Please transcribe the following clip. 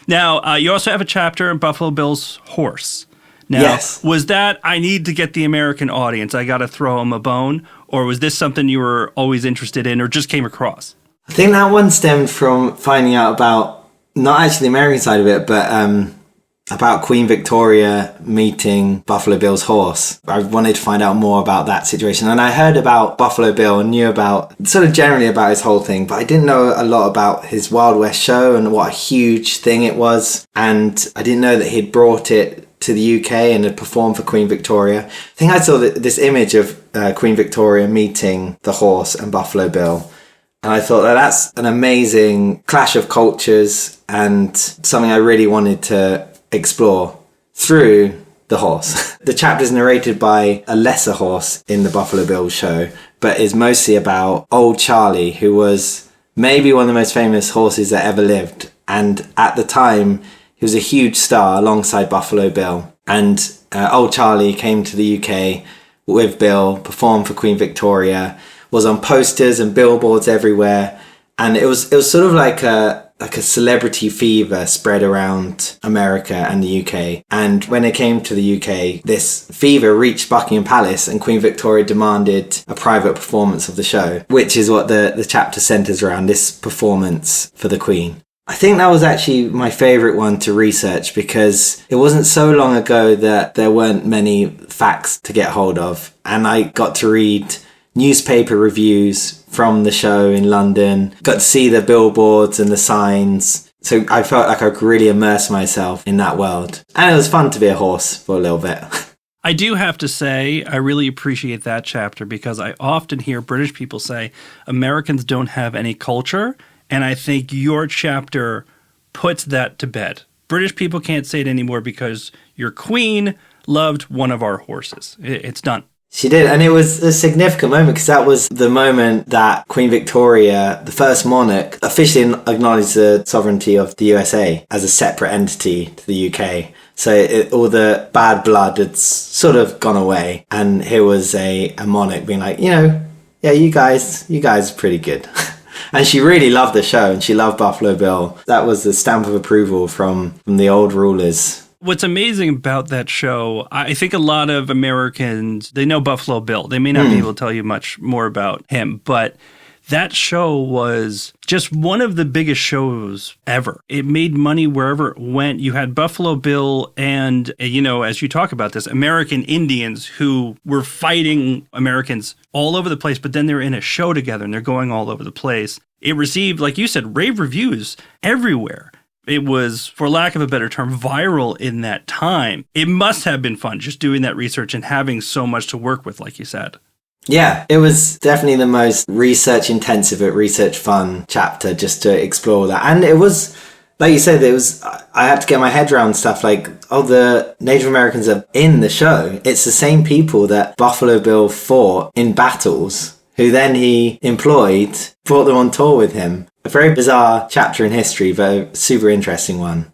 Now, you also have a chapter in Buffalo Bill's horse. Now, yes. Was that, I need to get the American audience, I got to throw them a bone? Or was this something you were always interested in or just came across? I think that one stemmed from finding out about, not actually the American side of it, but about Queen Victoria meeting Buffalo Bill's horse. I wanted to find out more about that situation. And I heard about Buffalo Bill and knew about, sort of generally about his whole thing, but I didn't know a lot about his Wild West show and what a huge thing it was. And I didn't know that he'd brought it to the UK and had performed for Queen Victoria. I think I saw this image of Queen Victoria meeting the horse and Buffalo Bill. And I thought that's an amazing clash of cultures and something I really wanted to explore through the horse. The chapter is narrated by a lesser horse in the Buffalo Bill show, but is mostly about Old Charlie, who was maybe one of the most famous horses that ever lived. And at the time, he was a huge star alongside Buffalo Bill. And Old Charlie came to the UK with Bill, performed for Queen Victoria, was on posters and billboards everywhere. And it was sort of like a celebrity fever spread around America and the UK. And when it came to the UK, this fever reached Buckingham Palace and Queen Victoria demanded a private performance of the show, which is what the chapter centres around, this performance for the Queen. I think that was actually my favourite one to research because it wasn't so long ago that there weren't many facts to get hold of. And I got to read newspaper reviews from the show in London, got to see the billboards and the signs. So I felt like I could really immerse myself in that world. And it was fun to be a horse for a little bit. I do have to say, I really appreciate that chapter because I often hear British people say Americans don't have any culture. And I think your chapter puts that to bed. British people can't say it anymore because your queen loved one of our horses. It's done. She did, and it was a significant moment because that was the moment that Queen Victoria, the first monarch, officially acknowledged the sovereignty of the USA as a separate entity to the UK. So all the bad blood had sort of gone away, and here was a monarch being like, yeah, you guys are pretty good. And she really loved the show, and she loved Buffalo Bill. That was the stamp of approval from the old rulers. What's amazing about that show, I think a lot of Americans, they know Buffalo Bill. They may not be able to tell you much more about him, but that show was just one of the biggest shows ever. It made money wherever it went. You had Buffalo Bill and, as you talk about this, American Indians who were fighting Americans all over the place, but then they're in a show together and they're going all over the place. It received, like you said, rave reviews everywhere. It was, for lack of a better term, viral in that time. It must have been fun just doing that research and having so much to work with, like you said. Yeah, it was definitely the most research intensive, but research fun chapter just to explore that. And it was, like you said, I had to get my head around stuff like, the Native Americans are in the show. It's the same people that Buffalo Bill fought in battles, who then he employed, brought them on tour with him. A very bizarre chapter in history, but a super interesting one.